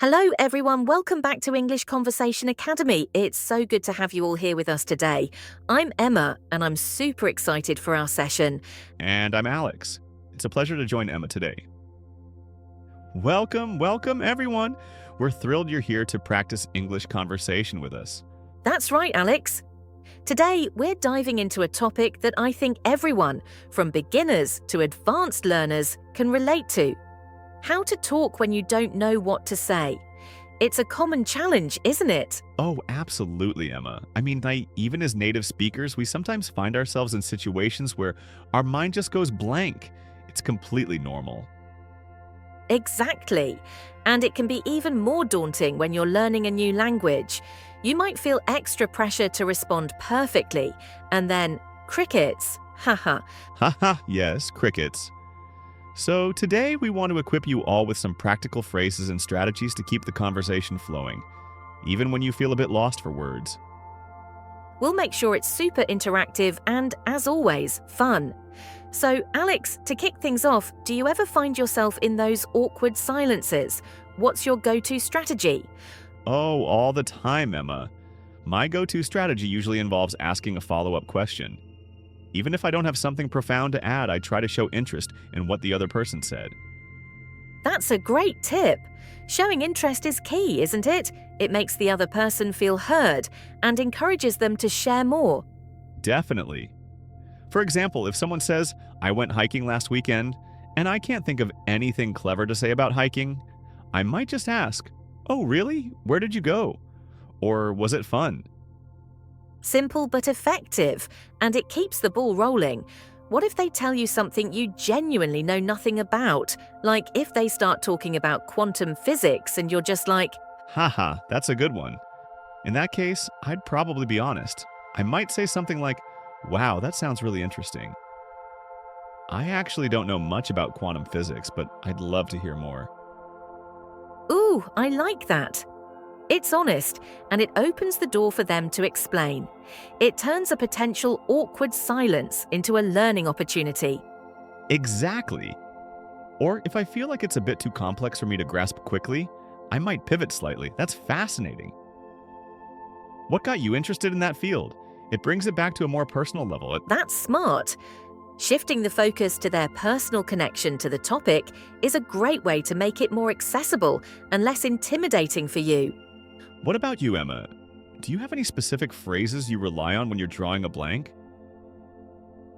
Hello, everyone. Welcome back to English Conversation Academy. It's so good to have you all here with us today. I'm Emma, and I'm super excited for our session. And I'm Alex. It's a pleasure to join Emma today. Welcome, everyone. We're thrilled you're here to practice English conversation with us. That's right, Alex. Today, we're diving into a topic that I think everyone, from beginners to advanced learners, can relate to. How to talk when you don't know what to say. It's a common challenge, isn't it? Oh, absolutely, Emma. Even as native speakers, we sometimes find ourselves in situations where our mind just goes blank. It's completely normal. Exactly. And it can be even more daunting when you're learning a new language. You might feel extra pressure to respond perfectly, and then crickets. Haha. Haha, yes, crickets. So today we want to equip you all with some practical phrases and strategies to keep the conversation flowing, even when you feel a bit lost for words. We'll make sure it's super interactive and, as always, fun. So, Alex, to kick things off, do you ever find yourself in those awkward silences? What's your go-to strategy? Oh, all the time, Emma. My go-to strategy usually involves asking a follow-up question. Even if I don't have something profound to add, I try to show interest in what the other person said. That's a great tip. Showing interest is key, isn't it? It makes the other person feel heard and encourages them to share more. Definitely. For example, if someone says, "I went hiking last weekend," and I can't think of anything clever to say about hiking, I might just ask, "Oh, really? Where did you go?" Or, "Was it fun?" Simple but effective, and it keeps the ball rolling. What if they tell you something you genuinely know nothing about? Like if they start talking about quantum physics and you're just like, Haha, that's a good one. In that case, I'd probably be honest. I might say something like, "Wow, that sounds really interesting. I actually don't know much about quantum physics, but I'd love to hear more." ooh, I like that. It's honest, and it opens the door for them to explain. It turns a potential awkward silence into a learning opportunity. Exactly. Or if I feel like it's a bit too complex for me to grasp quickly, I might pivot slightly. That's fascinating. What got you interested in that field? It brings it back to a more personal level. That's smart. Shifting the focus to their personal connection to the topic is a great way to make it more accessible and less intimidating for you. What about you, Emma? Do you have any specific phrases you rely on when you're drawing a blank?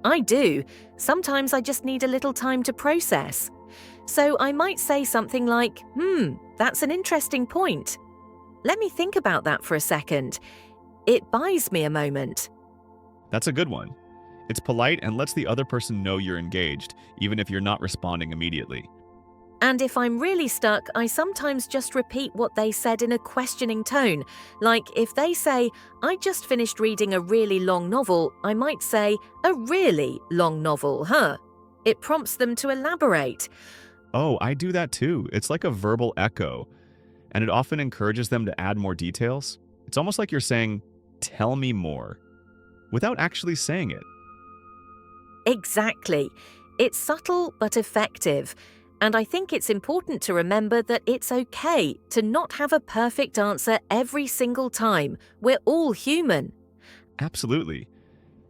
I do. Sometimes I just need a little time to process. So I might say something like, that's an interesting point. Let me think about that for a second. It buys me a moment. That's a good one. It's polite and lets the other person know you're engaged, even if you're not responding immediately. And if I'm really stuck, I sometimes just repeat what they said in a questioning tone. Like if they say, "I just finished reading a really long novel," I might say, "A really long novel, huh?" It prompts them to elaborate. Oh, I do that too. It's like a verbal echo, and it often encourages them to add more details. It's almost like you're saying, "Tell me more," without actually saying it. Exactly. It's subtle but effective. And I think it's important to remember that it's okay to not have a perfect answer every single time. We're all human. Absolutely.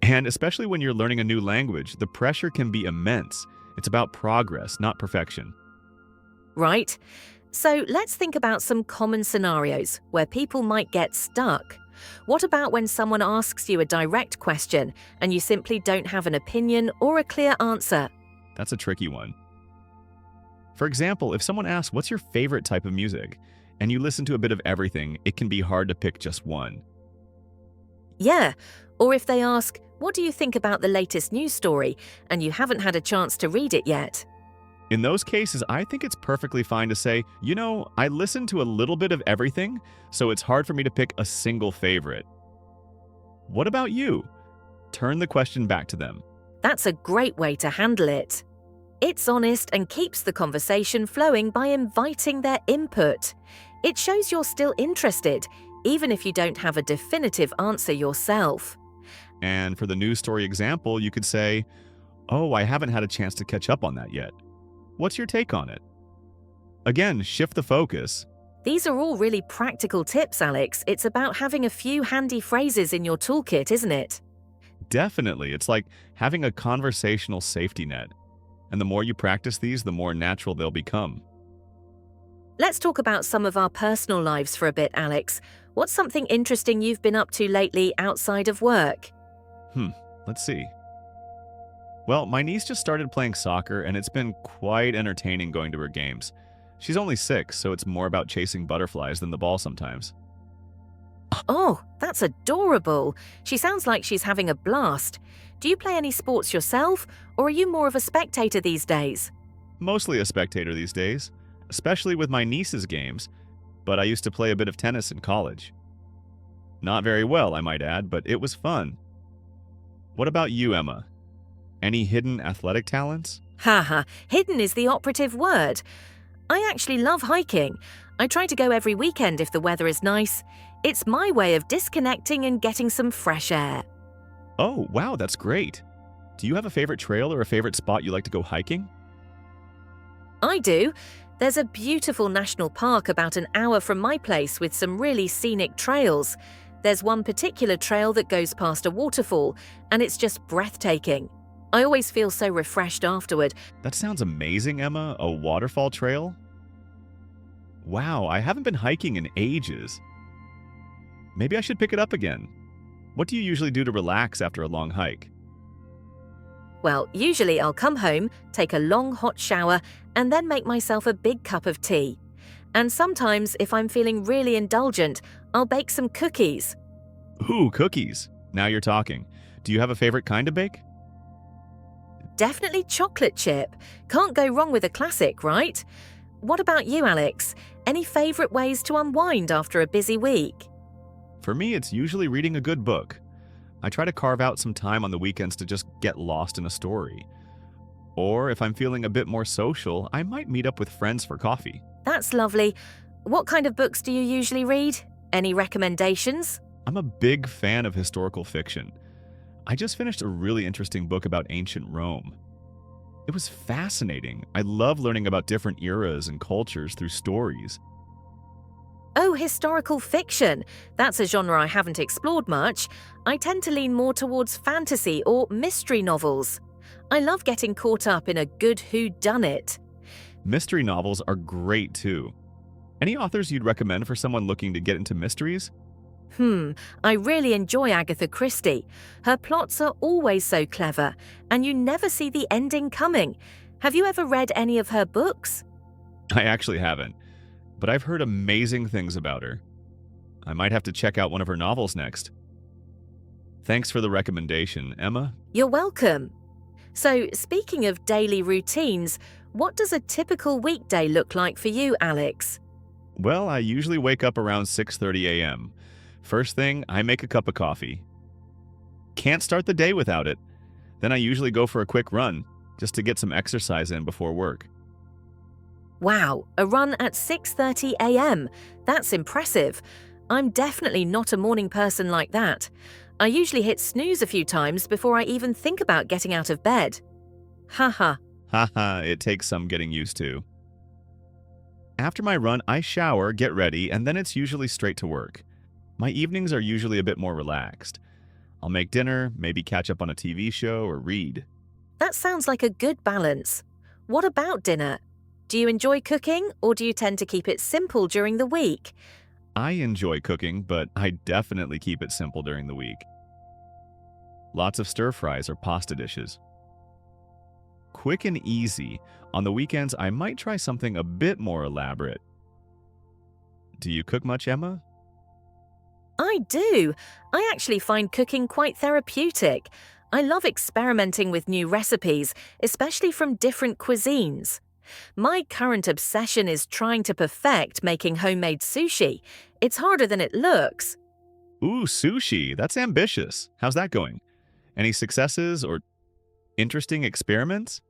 And especially when you're learning a new language, the pressure can be immense. It's about progress, not perfection. Right? So let's think about some common scenarios where people might get stuck. What about when someone asks you a direct question and you simply don't have an opinion or a clear answer? That's a tricky one. For example, if someone asks, "What's your favorite type of music?" and you listen to a bit of everything, it can be hard to pick just one. Yeah. Or if they ask, "What do you think about the latest news story?" and you haven't had a chance to read it yet? In those cases, I think it's perfectly fine to say, "I listen to a little bit of everything, so it's hard for me to pick a single favorite." What about you? Turn the question back to them. That's a great way to handle it. It's honest and keeps the conversation flowing by inviting their input. It shows you're still interested, even if you don't have a definitive answer yourself. And for the news story example, you could say, "Oh, I haven't had a chance to catch up on that yet. What's your take on it?" Again, shift the focus. These are all really practical tips, Alex. It's about having a few handy phrases in your toolkit, isn't it? Definitely. It's like having a conversational safety net. And the more you practice these, the more natural they'll become. Let's talk about some of our personal lives for a bit, Alex. What's something interesting you've been up to lately outside of work? Hmm, let's see. Well, my niece just started playing soccer, and it's been quite entertaining going to her games. She's only 6, so it's more about chasing butterflies than the ball sometimes. Oh, that's adorable. She sounds like she's having a blast. Do you play any sports yourself, or are you more of a spectator these days? Mostly a spectator these days, especially with my niece's games, but I used to play a bit of tennis in college. Not very well, I might add, but it was fun. What about you, Emma? Any hidden athletic talents? Haha, hidden is the operative word. I actually love hiking. I try to go every weekend if the weather is nice. It's my way of disconnecting and getting some fresh air. Oh, wow, that's great. Do you have a favorite trail or a favorite spot you like to go hiking? I do. There's a beautiful national park about an hour from my place with some really scenic trails. There's one particular trail that goes past a waterfall, and it's just breathtaking. I always feel so refreshed afterward. That sounds amazing, Emma. A waterfall trail? Wow, I haven't been hiking in ages. Maybe I should pick it up again. What do you usually do to relax after a long hike? Well, usually I'll come home, take a long hot shower, and then make myself a big cup of tea. And sometimes, if I'm feeling really indulgent, I'll bake some cookies. Ooh, cookies. Now you're talking. Do you have a favorite kind to bake? Definitely chocolate chip. Can't go wrong with a classic, right? What about you, Alex? Any favourite ways to unwind after a busy week? For me, it's usually reading a good book. I try to carve out some time on the weekends to just get lost in a story. Or if I'm feeling a bit more social, I might meet up with friends for coffee. That's lovely. What kind of books do you usually read? Any recommendations? I'm a big fan of historical fiction. I just finished a really interesting book about ancient Rome. It was fascinating. I love learning about different eras and cultures through stories. Oh, historical fiction. That's a genre I haven't explored much. I tend to lean more towards fantasy or mystery novels. I love getting caught up in a good whodunit. Mystery novels are great too. Any authors you'd recommend for someone looking to get into mysteries? I really enjoy Agatha Christie. Her plots are always so clever, and you never see the ending coming. Have you ever read any of her books? I actually haven't, but I've heard amazing things about her. I might have to check out one of her novels next. Thanks for the recommendation, Emma. You're welcome. So, speaking of daily routines, what does a typical weekday look like for you, Alex? Well, I usually wake up around 6:30 a.m. First thing, I make a cup of coffee. Can't start the day without it. Then I usually go for a quick run, just to get some exercise in before work. Wow, a run at 6:30 a.m. That's impressive. I'm definitely not a morning person like that. I usually hit snooze a few times before I even think about getting out of bed. Haha. Haha, it takes some getting used to. After my run, I shower, get ready, and then it's usually straight to work. My evenings are usually a bit more relaxed. I'll make dinner, maybe catch up on a TV show or read. That sounds like a good balance. What about dinner? Do you enjoy cooking, or do you tend to keep it simple during the week? I enjoy cooking, but I definitely keep it simple during the week. Lots of stir fries or pasta dishes. Quick and easy. On the weekends, I might try something a bit more elaborate. Do you cook much, Emma? I do. I actually find cooking quite therapeutic. I love experimenting with new recipes, especially from different cuisines. My current obsession is trying to perfect making homemade sushi. It's harder than it looks. Ooh, sushi. That's ambitious. How's that going? Any successes or interesting experiments?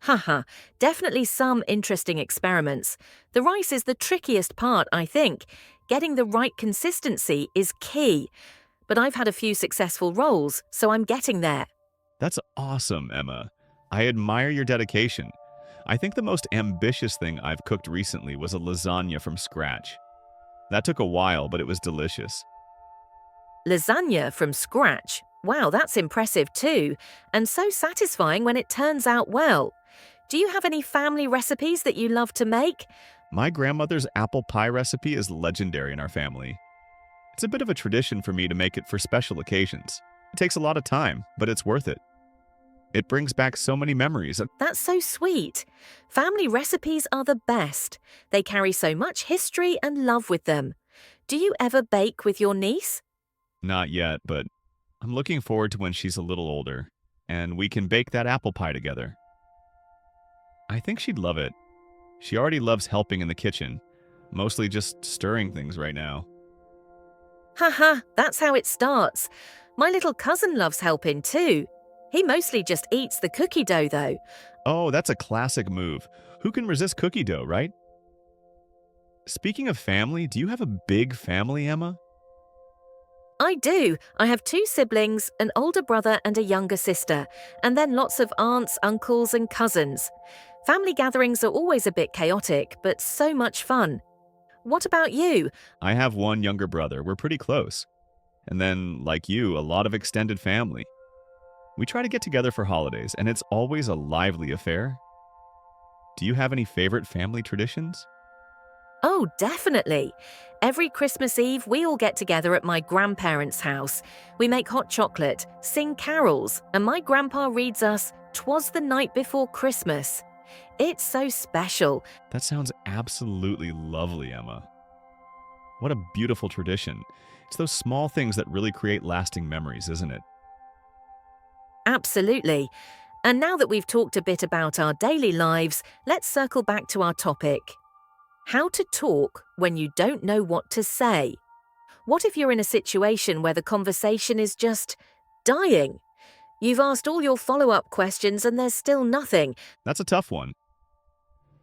Haha, definitely some interesting experiments. The rice is the trickiest part, I think. Getting the right consistency is key. But I've had a few successful rolls, so I'm getting there. That's awesome, Emma. I admire your dedication. I think the most ambitious thing I've cooked recently was a lasagna from scratch. That took a while, but it was delicious. Lasagna from scratch. Wow, that's impressive too, and so satisfying when it turns out well. Do you have any family recipes that you love to make? My grandmother's apple pie recipe is legendary in our family. It's a bit of a tradition for me to make it for special occasions. It takes a lot of time, but it's worth it. It brings back so many memories. That's so sweet. Family recipes are the best. They carry so much history and love with them. Do you ever bake with your niece? Not yet, but I'm looking forward to when she's a little older, and we can bake that apple pie together. I think she'd love it. She already loves helping in the kitchen, mostly just stirring things right now. Haha, that's how it starts. My little cousin loves helping too. He mostly just eats the cookie dough though. Oh, that's a classic move. Who can resist cookie dough, right? Speaking of family, do you have a big family, Emma? I do. I have two siblings, an older brother and a younger sister, and then lots of aunts, uncles, and cousins. Family gatherings are always a bit chaotic, but so much fun. What about you? I have one younger brother. We're pretty close. And then, like you, a lot of extended family. We try to get together for holidays, and it's always a lively affair. Do you have any favorite family traditions? Oh, definitely. Every Christmas Eve, we all get together at my grandparents' house. We make hot chocolate, sing carols, and my grandpa reads us "'Twas the Night Before Christmas." It's so special. That sounds absolutely lovely, Emma. What a beautiful tradition. It's those small things that really create lasting memories, isn't it? Absolutely. And now that we've talked a bit about our daily lives, let's circle back to our topic. How to talk when you don't know what to say. What if you're in a situation where the conversation is just dying? You've asked all your follow-up questions and there's still nothing. That's a tough one.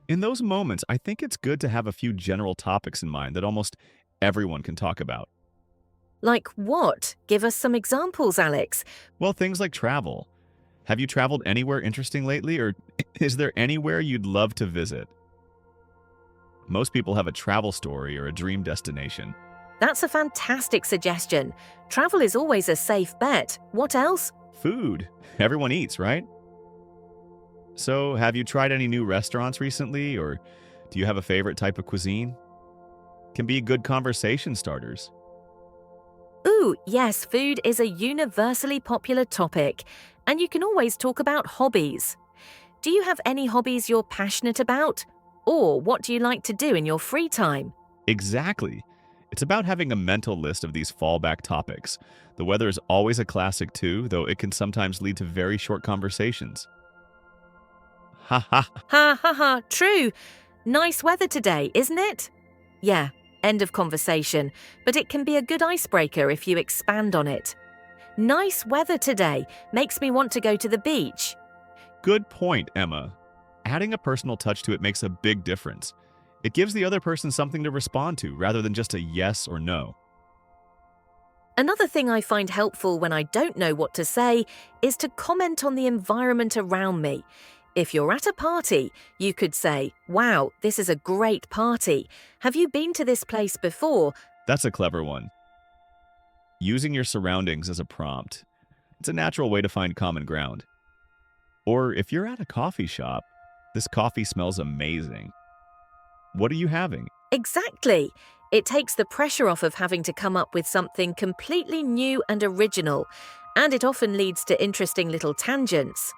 In those moments, I think it's good to have a few general topics in mind that almost everyone can talk about. Like what? Give us some examples, Alex. Well, things like travel. Have you traveled anywhere interesting lately, or is there anywhere you'd love to visit? Most people have a travel story or a dream destination. That's a fantastic suggestion. Travel is always a safe bet. What else? Food. Everyone eats, right? So, have you tried any new restaurants recently, or do you have a favorite type of cuisine? Can be good conversation starters. Ooh, yes, food is a universally popular topic, and you can always talk about hobbies. Do you have any hobbies you're passionate about? Or what do you like to do in your free time? Exactly. It's about having a mental list of these fallback topics. The weather is always a classic too, though it can sometimes lead to very short conversations. Ha ha. Ha ha ha, true. Nice weather today, isn't it? Yeah, end of conversation, but it can be a good icebreaker if you expand on it. Nice weather today makes me want to go to the beach. Good point, Emma. Adding a personal touch to it makes a big difference. It gives the other person something to respond to rather than just a yes or no. Another thing I find helpful when I don't know what to say is to comment on the environment around me. If you're at a party, you could say, "Wow, this is a great party. Have you been to this place before?" That's a clever one. Using your surroundings as a prompt. It's a natural way to find common ground. Or if you're at a coffee shop, "This coffee smells amazing. What are you having?" Exactly. It takes the pressure off of having to come up with something completely new and original, and it often leads to interesting little tangents.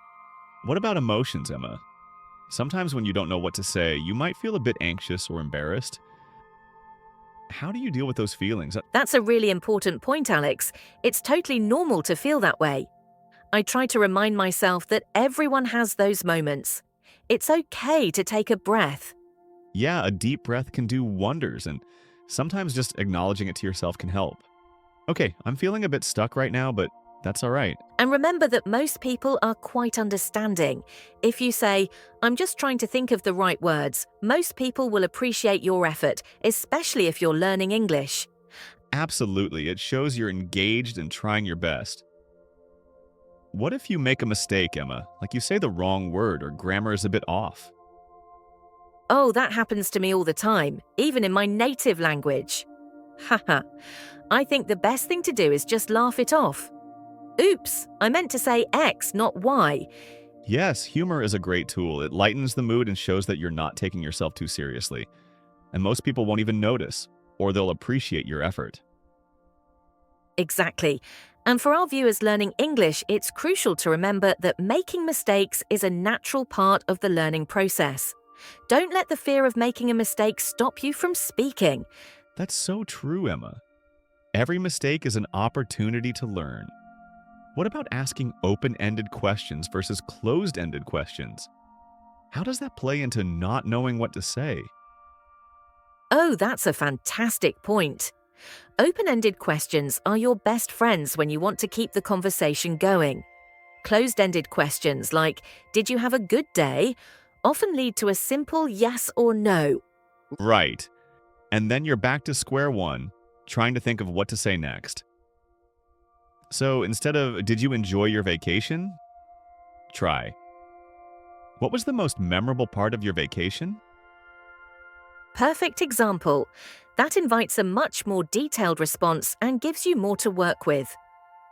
What about emotions, Emma? Sometimes when you don't know what to say, you might feel a bit anxious or embarrassed. How do you deal with those feelings? That's a really important point, Alex. It's totally normal to feel that way. I try to remind myself that everyone has those moments. It's okay to take a breath. Yeah, a deep breath can do wonders, and sometimes just acknowledging it to yourself can help. Okay, I'm feeling a bit stuck right now, but that's all right. And remember that most people are quite understanding. If you say, "I'm just trying to think of the right words," most people will appreciate your effort, especially if you're learning English. Absolutely, it shows you're engaged and trying your best. What if you make a mistake, Emma? Like you say the wrong word or grammar is a bit off? Oh, that happens to me all the time, even in my native language. Haha. I think the best thing to do is just laugh it off. Oops, I meant to say X, not Y. Yes, humor is a great tool. It lightens the mood and shows that you're not taking yourself too seriously. And most people won't even notice, or they'll appreciate your effort. Exactly. And for our viewers learning English, it's crucial to remember that making mistakes is a natural part of the learning process. Don't let the fear of making a mistake stop you from speaking. That's so true, Emma. Every mistake is an opportunity to learn. What about asking open-ended questions versus closed-ended questions? How does that play into not knowing what to say? Oh, that's a fantastic point. Open-ended questions are your best friends when you want to keep the conversation going. Closed-ended questions like, "Did you have a good day?" often lead to a simple yes or no. Right. And then you're back to square one, trying to think of what to say next. So instead of, "Did you enjoy your vacation?" try, "What was the most memorable part of your vacation?" Perfect example. That invites a much more detailed response and gives you more to work with.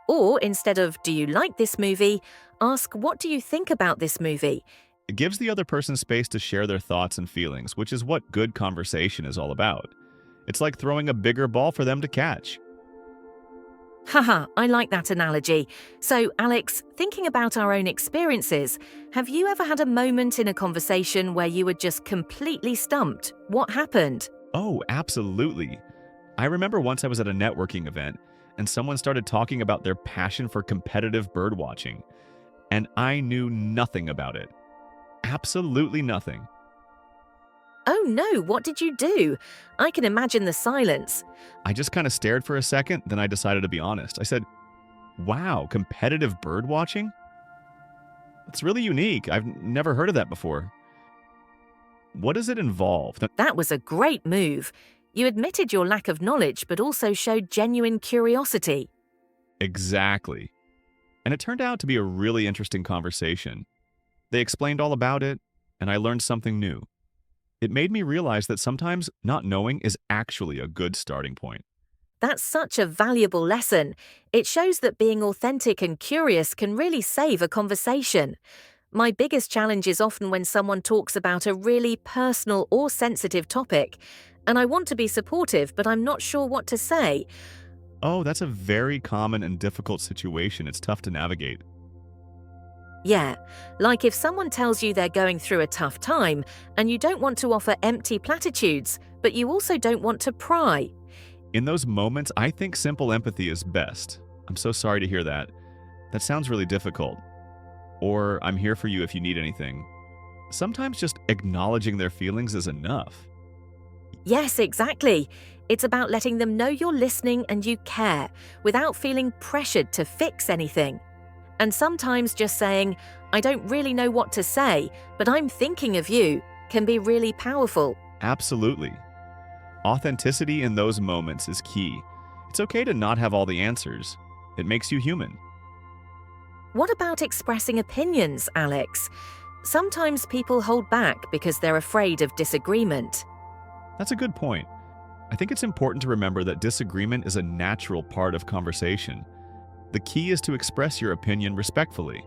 Or instead of, "Do you like this movie?" ask, "What do you think about this movie?" It gives the other person space to share their thoughts and feelings, which is what good conversation is all about. It's like throwing a bigger ball for them to catch. Haha, I like that analogy. So, Alex, thinking about our own experiences, have you ever had a moment in a conversation where you were just completely stumped? What happened? Oh, absolutely. I remember once I was at a networking event and someone started talking about their passion for competitive bird watching, and I knew nothing about it. Absolutely nothing. Oh no, what did you do? I can imagine the silence. I just kind of stared for a second, then I decided to be honest. I said, "Wow, competitive bird watching? It's really unique. I've never heard of that before. What does it involve?" That was a great move. You admitted your lack of knowledge, but also showed genuine curiosity. Exactly. And it turned out to be a really interesting conversation. They explained all about it, and I learned something new. It made me realize that sometimes not knowing is actually a good starting point. That's such a valuable lesson. It shows that being authentic and curious can really save a conversation. My biggest challenge is often when someone talks about a really personal or sensitive topic, and I want to be supportive, but I'm not sure what to say. Oh, that's a very common and difficult situation. It's tough to navigate. Yeah, like if someone tells you they're going through a tough time and you don't want to offer empty platitudes, but you also don't want to pry. In those moments, I think simple empathy is best. "I'm so sorry to hear that. That sounds really difficult." Or, "I'm here for you if you need anything." Sometimes just acknowledging their feelings is enough. Yes, exactly. It's about letting them know you're listening and you care without feeling pressured to fix anything. And sometimes just saying, "I don't really know what to say, but I'm thinking of you," can be really powerful. Absolutely. Authenticity in those moments is key. It's okay to not have all the answers. It makes you human. What about expressing opinions, Alex? Sometimes people hold back because they're afraid of disagreement. That's a good point. I think it's important to remember that disagreement is a natural part of conversation. The key is to express your opinion respectfully.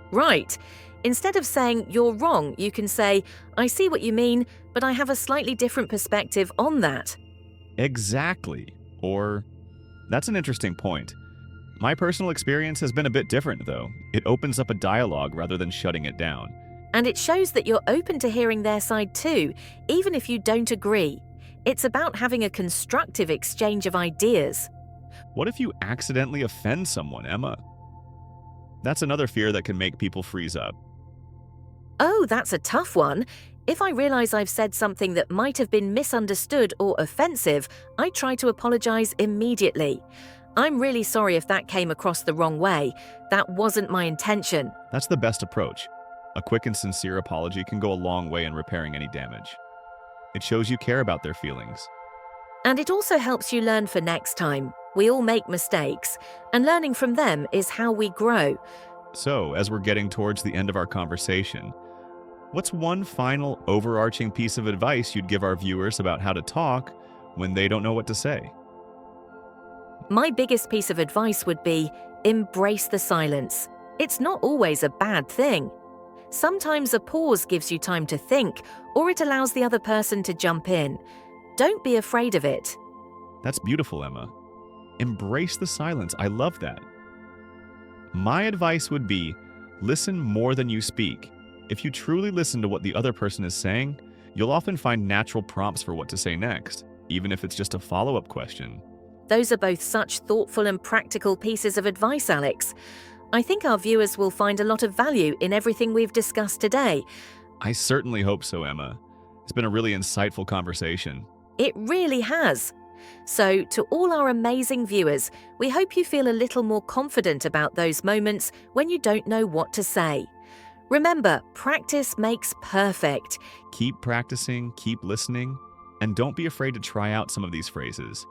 Right. Instead of saying, "You're wrong," you can say, "I see what you mean, but I have a slightly different perspective on that." Exactly. Or, "That's an interesting point. My personal experience has been a bit different, though." It opens up a dialogue rather than shutting it down. And it shows that you're open to hearing their side too, even if you don't agree. It's about having a constructive exchange of ideas. What if you accidentally offend someone, Emma? That's another fear that can make people freeze up. Oh, that's a tough one. If I realize I've said something that might have been misunderstood or offensive, I try to apologize immediately. "I'm really sorry if that came across the wrong way. That wasn't my intention." That's the best approach. A quick and sincere apology can go a long way in repairing any damage. It shows you care about their feelings. And it also helps you learn for next time. We all make mistakes, and learning from them is how we grow. So, as we're getting towards the end of our conversation, What's one final overarching piece of advice you'd give our viewers about how to talk when they don't know what to say? My biggest piece of advice would be embrace the silence. It's not always a bad thing. Sometimes a pause gives you time to think, or it allows the other person to jump in. Don't be afraid of it. That's beautiful, Emma. Embrace the silence. I love that. My advice would be listen more than you speak. If you truly listen to what the other person is saying, you'll often find natural prompts for what to say next, even if it's just a follow-up question. Those are both such thoughtful and practical pieces of advice, Alex. I think our viewers will find a lot of value in everything we've discussed today. I certainly hope so, Emma. It's been a really insightful conversation. It really has. So, to all our amazing viewers, we hope you feel a little more confident about those moments when you don't know what to say. Remember, practice makes perfect. Keep practicing, keep listening, and don't be afraid to try out some of these phrases.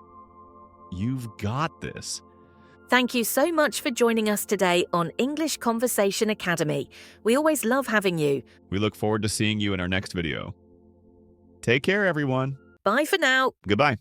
You've got this. Thank you so much for joining us today on English Conversation Academy. We always love having you. We look forward to seeing you in our next video. Take care, everyone. Bye for now. Goodbye.